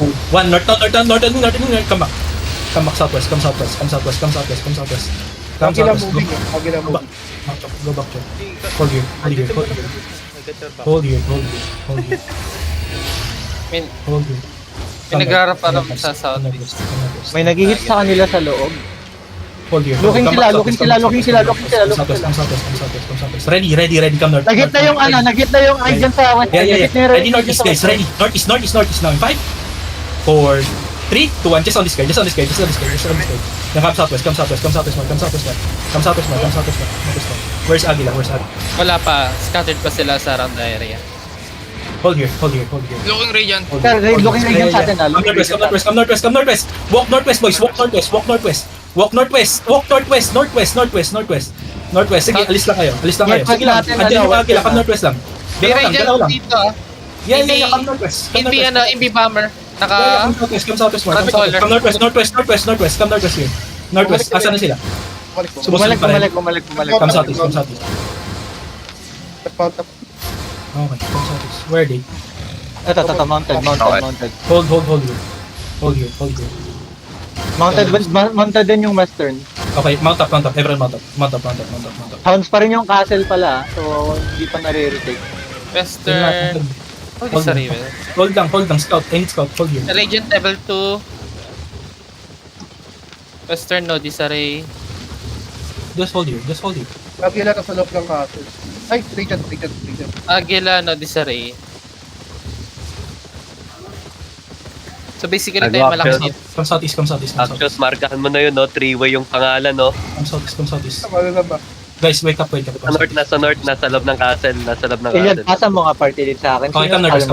1, north, come back. Come back southwest, come southwest. Agila moving eh. Agila moving. Go back, Chop. Hold here. Hold here. Pinagharap pa naman sa southeast. May nag-hit sa kanila sa loob. Hold here. Looking Come sila. Come southwest. Ready, come north. Nag-hit na yung ay dyan sa west. Yeah. Nag-hit na yung Ready, northeast, guys. Ready. Northeast now. In 5, 4, 3, 2, 1. Just on this guy. Now come southwest. Where's Aguila? Wala pa. Scattered pa sila sa around the area. Hold here. Looking radiant. Looking region sa atin na. Come northwest. Walk northwest, boys. Walk northwest. Northwest. Sige, alis lang kayo. Sige lang. Andiyan yung Aguila. Come northwest lang. May Galaw radiant lang. dito ah. Yeah. Come northwest. Inbi bomber. Yeah, come southwest. Come northwest. Come northwest here. Northwest. Asan na sila? Bumalik. Come southeast. Nagpaunt up. Okay, come southeast. Where are they? Ito, mounted. Hold here. Mounted din yung western. Okay, mount up. Everyone mount up. Hounds pa rin yung castle pala. So, hindi pa nare-retake. Western. Holy Hold sorry, lang. Hold lang. Scout. I need scout. Hold here. Radiant level 2. Western no disarray. Just hold here. Agila na sa loob ng castle. Ay, radiant. Agila no disarray. So basically tayo Nag-walk malakas shot. dito. Come southeast. Actions, markahan mo na yun, no? 3-way yung pangalan, no? Come southeast. Ano na ba? Guys, wake up. Nasa north, nasa loob ng castle. Iliad, pasa mo nga party lead sa akin. Okay, come northwest.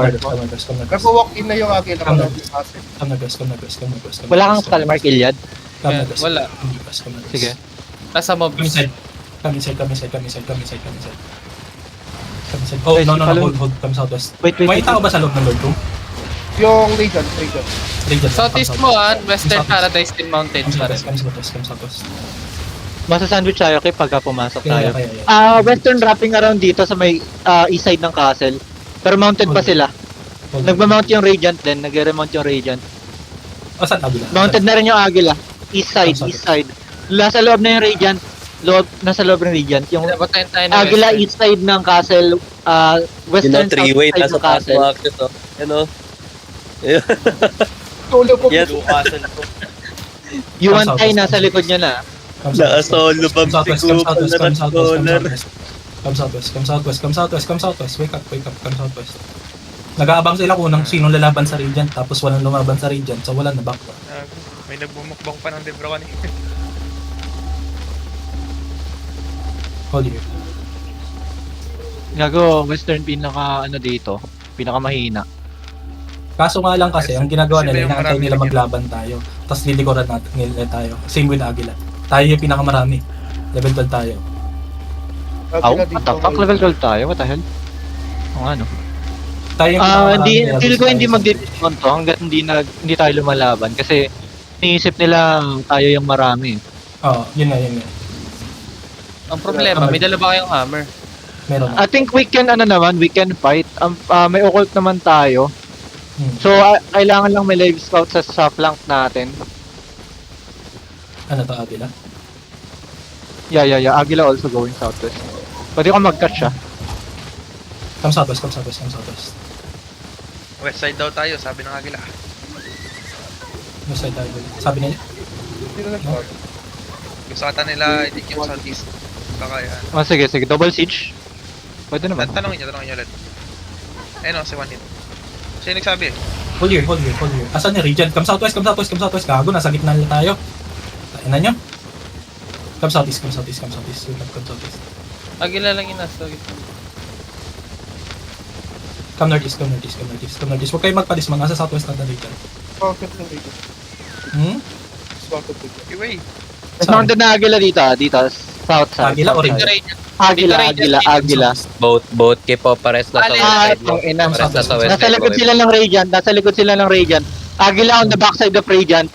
Nagpo-walk in na yung Agila. Come Ano northwest. yung castle? Wala kang skull mark, Iliad. Wala. Sige. Nasa mobs. Come inside. Oh, no. Hold. Come southwest. Wait. May tao ba sa loob ng Lord Room? Yung radiant. Southeast mo Western Paradise din mountain pa rin. Come southwest. Masa-sandwich tayo kay pagka pumasok tayo. Kaya. Western wrapping around dito sa may east side ng castle. Pero mounted pa sila. Nagma-mount yung Radiant din. Nag-remount yung Radiant. Saan Agila? Mounted na rin yung Agila. East side. Nasa loob na yung Radiant. Nasa loob ng Radiant. Yung Pinabatain tayo ng Agila Western. east side ng castle. Western south 3-way, side nasa ng taas castle. mo access, oh. Ano? Solo po. Yan. Yung Antay nasa likod niya na. Nakasolo pa siguro pala ng scholar. Come southwest. Wake up. Come southwest. Nag-aabang sila kung sinong lalaban sa Radiant tapos walang lumaban sa Radiant so wala na back. May nagbumukbang pa ng Debra kanina. Hold here. Gago, Western pinaka mahina. Kaso nga lang kasi, ang ginagawa Sila nila, yung inaantay marami nila din maglaban tayo. Tapos lilikuran natin nila tayo. Same with Agila. Tayo yung pinakamarami. Level 12 tayo. Agila dito. Level 12 tayo, what the hell? O ano? Tayo yung pinakamarami. Feel ko hindi mag-discount to hanggat hindi tayo lumalaban kasi iniisip nila tayo yung marami. Oo, yun nga. Ang problema, may dala ba kayong hammer? Meron na. I think we can fight. May occult naman tayo. So, kailangan lang may live scout sa flank natin. Ano to, Agila? Yeah. Agila also going southwest. Pwede ko mag-cut siya. Come southwest. West side daw tayo, sabi ng Agila. West side tayo. Sabi nila? Hindi na nag-walk. Gusto kata nila, hindi yung southeast. Baka yan. Sige. Double siege. Pwede naman. Tanongin niyo ulit. Ayun o, si One Hit. Siya yung nagsabi. Hold here. Asan yung Regent? Come southwest. Gago, nasa gitna nila tayo. Tingnan nyo. Come southeast. Come southeast. Agila lang yung nasa gitna. Come northeast. Huwag kayo magpadisman. Nasa southwest na Regent. Pocket ng radiant. Pocket radiant. Iway. Mas mounted na Agila dito. South side. Agila o Regent? Agila. Both Kipo pares na sa west side mo. Pares na sa west Nasa side likod sila ng Radiant. Agila on the backside of Radiant.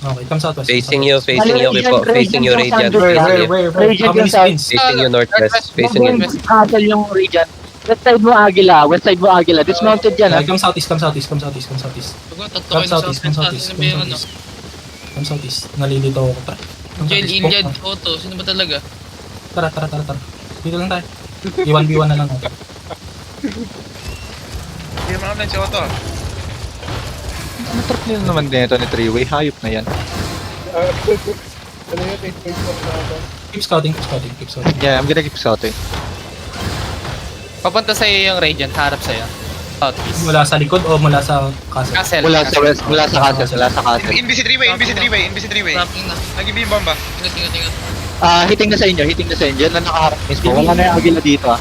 Okay, come southwest. Facing you, Kipo. Facing you, Radiant. Where? Radiant How many yung south. spins? Facing you northwest. Facing you. Castle yung Radiant. West side mo Agila, west side mo Agila. Dismounted yan ha. Come southeast, come southeast, come southeast, come southeast. Tatlo Come kayo sa southeast, come southeast, Sino come ba yung ano? southeast. Come southeast. Nalilito ako. Tara. Come Jail, southeast. Iliad, Otto. Sino ba talaga? Tara, tara, tara, tara. Dito lang tayo. I1v1 na lang ako. Hindi naman ako si Otto. Ano trip nila naman din ito ni Three-Way? Hayop na yan. Ano yun? 8.4 na ako. Keep scouting, keep scouting, keep scouting. Yeah, I'm gonna keep scouting. Papunta sa'yo yung Radiant, harap sa'yo. Southeast. Mula sa likod o mula sa castle? Castle. Mula sa west, mula sa castle, mula sa castle. NBC 3-way, NBC 3-way, NBC 3-way. Trapping na. Nag-ibig yung bomba. Ingat. Hitting na sa inyo, hitting na sa inyo. Yan lang nakaharap mismo. Wala na yung Agila dito ah.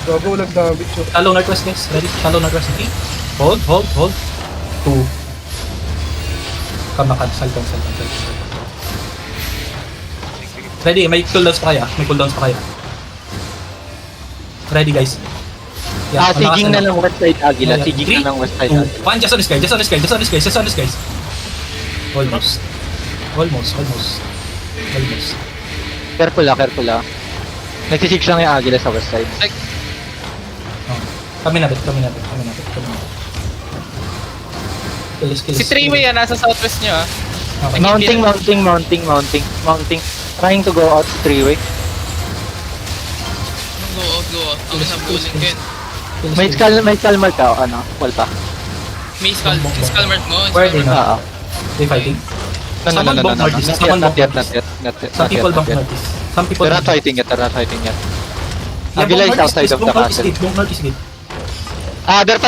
Gago, walang damage yun. Shallow northwest guys, ready? Shallow northwest. 3. Hold, hold, hold. 2. Kamakan, saltong. Ready, may cooldowns pa kaya? May cooldowns pa kaya? Ready guys. Sieging na ng west side Agila, Yeah, sieging na ng west side 2, Agila. 1, just on this guy, just on this guy, just on this guy, just on this guys. Almost. Careful ah. Nagsisig lang yung Agila sa west side. Oh. Kami na bit. Kill. Si Three-Way yan, nasa southwest nyo ah. Okay. Mounting. Trying to go out Three-Way. Go out. Ako sa bowling Ken. May skull mark ka o ano? Wall pa. May skull mark mo. Where are they Oo. now? They fighting? No. Someone bonk northeast. Someone Not bonk yet. northeast. Some people bonk northeast. Some people They're not bonk fighting yet. Yeah, Agila bonk is outside of the bonk northeast castle. gate, bonk northeast gate. They're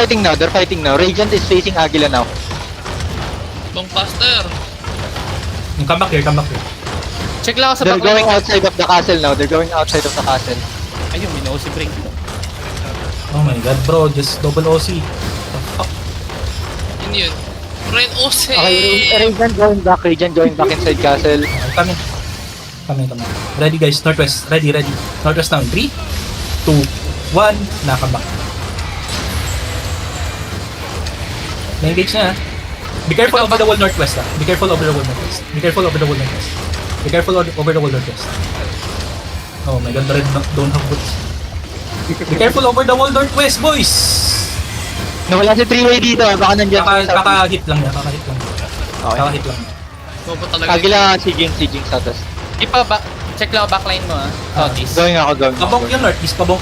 fighting now. Radiant is facing Agila now. Long faster. Come back here. Check lang ako sa They're going backline. outside of the castle now. Ayun, may no si Brink. Oh my god bro, just double OC. Yun. Ren Ose. Okay, Radiant going back inside castle. Kami. Ready guys, northwest. Ready. Northwest now in 3, 2, 1, nakabak. Na-engage na. Be careful over the wall northwest Be careful over the wall northwest. Oh my god, the red don't have boots. Be careful over the wall northwest, boys! Nawala si Three-Way dito. Baka nandiyan. Kaka-hit lang niya. Okay. Bobo talaga. Agila, sieging southwest. Check lang ako backline mo ah. Southeast. Going. Pabonk yung northeast. Wala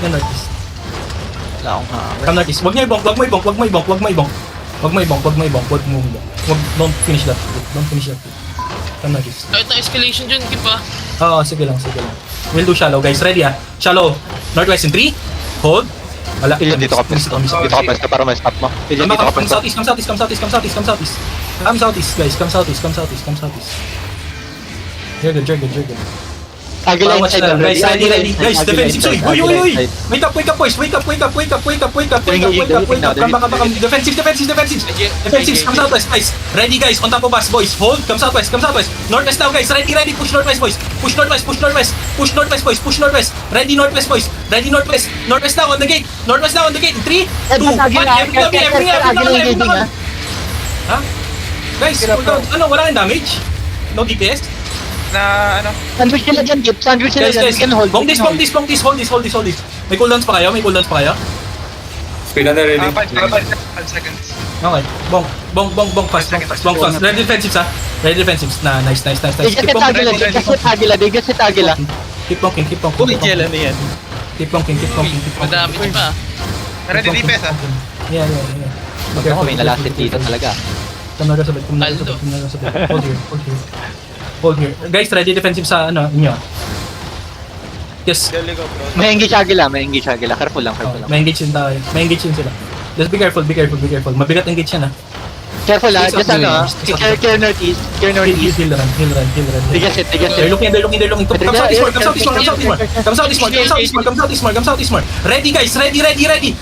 akong hammer. Come northeast. Wag mo ibonk. Don't finish that. Come northeast. Kahit na escalation dyan, kipa. Oo, sige lang. We'll do shallow, guys. Ready Shallow. Northwest in 3. Hold. Wala. Ilyan dito ka pwesto para ma-stop mo. Ilyan dito ka Come pwesto. southeast, Come southeast, guys. Come southeast. You're good. Agila Watch inside na lang. already. Guys, ready. Guys, Agila defensive. inside, Uy. Agila inside. Wake up, boys. Wake up. They're Come back. Defensive. Come southwest, guys. Ready, guys. On top of us, boys. Hold. Come southwest. Northwest now, guys. Ready. Push northwest, boys. Push northwest, boys. Ready, northwest, boys. Northwest now on the gate. 3, 2, 1. Everything. Ha? Guys, wala nang damage? No DPS? Na ano? Sandwich nila dyan, Gip. Sandwich nila Guys, dyan. We can hold. Bong this. Hold this. May cooldowns pa kayo? Speed na ready. 5 seconds. Okay. Bong. Fast. Ready defensives. Nice. They just hit Agila. Keep bonking. ano yan? Keep bonking. Madami pa. Ready DPS ah. Yeah. Ako may nalasit dito talaga. Come na sabit. Hold here. Guys, ready defensive sa inyo. Yes. May engage Agila. Careful lang. May engage yun tayo. May engage yun sila. Just be careful. Mabigat engage yan Careful lang. Please, Just clear northeast. Heal run. They just hit. They're looking. Come southeast more. Ready guys, ready.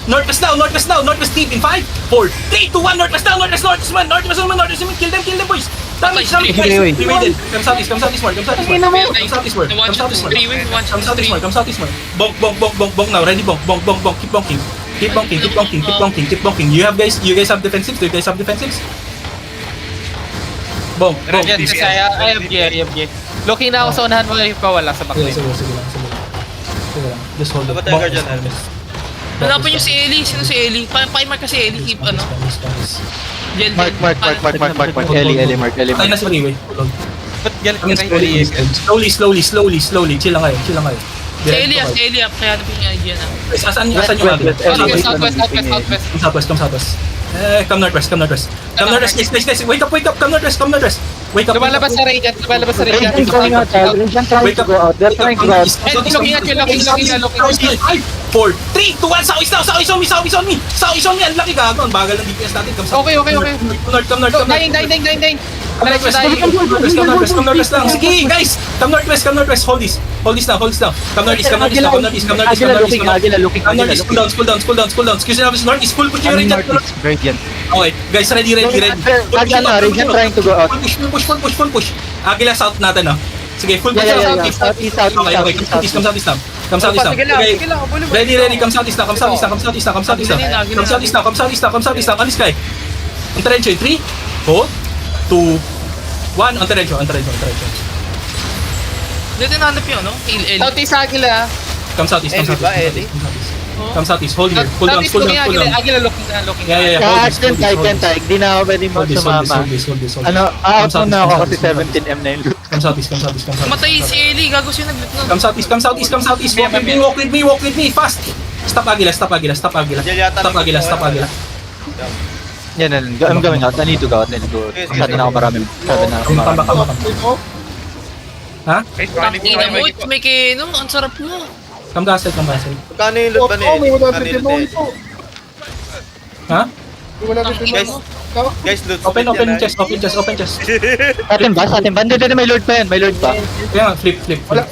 Northwest now. Northwest deep in 5, 4, 3, 2, 1. Northwest now. Northwest man. Kill them boys. Damage guys. We waited. Come southeast more. Come southeast more. Bonk now. Ready bonk. Keep bonking. You guys have defensives? Bonk. Radiant, Please. Kasi I have gear. Looking na ako sa unahan mo, yung wala sa backline. Sige lang. Just hold it. Bonk. Hanapin niyo si Ellie. Sino si Ellie? Pakimark ka si Ellie. Keep ano. Jen, Mark. Ellie, Mark. Tayo na sa freeway. Ba't yan? Slowly. Chill lang kayo. Si Ellie ah. Si Ellie ah. Kaya hanapin niya idea na. Guys, asan yung agad? Southwest. Come southwest. Come northwest. Guys. Wake up. Come northwest. Wake up. Lumalabas sa Radiant. Radiant going out, child. Radiant trying to go out. They're trying to go out. Looking at you. 4, 3, 2, 1, South is on me. Ang laki gago. Ang bagal ng DPS natin. Okay. Come north. Dying. Come northwest lang. Sige, guys. Come northwest. Hold this now. Come northeast. Agila looking. Cool down. Excuse me, north is full. Push your Radiant. Radiant. Okay, guys, ready. Radiant trying to go out. Push. Agila south natin, no? Sige, full push. Yeah. Southeast. Come southeast now. Okay. Ready. Come southeast now. Alis kayo. Ang Terencio, 3, 4, 2, 1. Ang Terencio. Dito nahanap yun, no? Ellie. Southeast Agila. Come southeast. Come southeast. Hold here. Cool down. Agila looking. Yeah. Hold this. Di na ako pwede mo sumama. Out na ako kasi 17M na yung loot. Come southeast. Matay si Ellie. Gago siya nag-loot nun. Come southeast. Walk with me. Fast. Stop Agila. Yan. I'm going out. I need to go out. Masyado na ako marami. Come. Ha? Guys, baka hindi Ina ko mo, kayo may kino. Ang sarap mo. Come castle. Magkano yung loot ba niya? May 150 mo ito. Ha? May 150 Guys, mo. Guys, loot. Open chest. Sa atin ba? Hindi, may lord pa yan. May lord pa. Kaya nga, flip. Wala,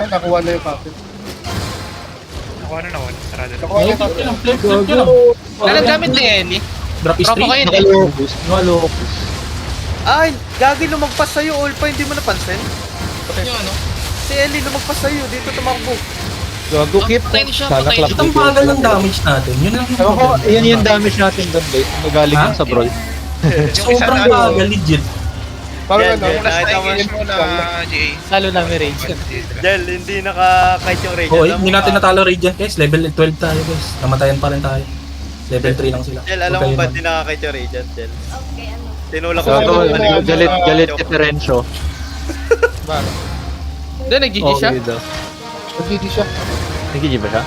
nakuha na yung captain. Nakuha na nakuha. Sarado na. Nakuha na yung captain. Flip nyo lang. Anong gamit ni Ellie? Drop is Drop 3. ko kayo. Nakalocus. Ay, gagi lumagpas sa'yo, Olpa, hindi mo napansin? Yung ano. Si Ellie lumagpas sa'yo, dito tumakbo. Gago, keep. Patay na siya. Ang bagal ng damage natin. Yun lang Ewan ko, yan yung damage natin doon, guys. Nagaling Ha? yun sa brawl. Sobrang bagal, legit. Parang Yan, ano, yan. Nakita mo na GA. Lalo namin range. Jel, hindi nakakahit yung rage. Oo, hindi natin natalo Radiant guys. Level 12 tayo guys. Namatayan pa rin tayo. Level 3 lang sila. Jel, alam mo ba di nakakahit yung rage, Jel? Tinulak ko Gago, sa galit si Terencio. Doon, nag-GG siya. Okay daw. nag-GG siya. Nag-GG ba siya?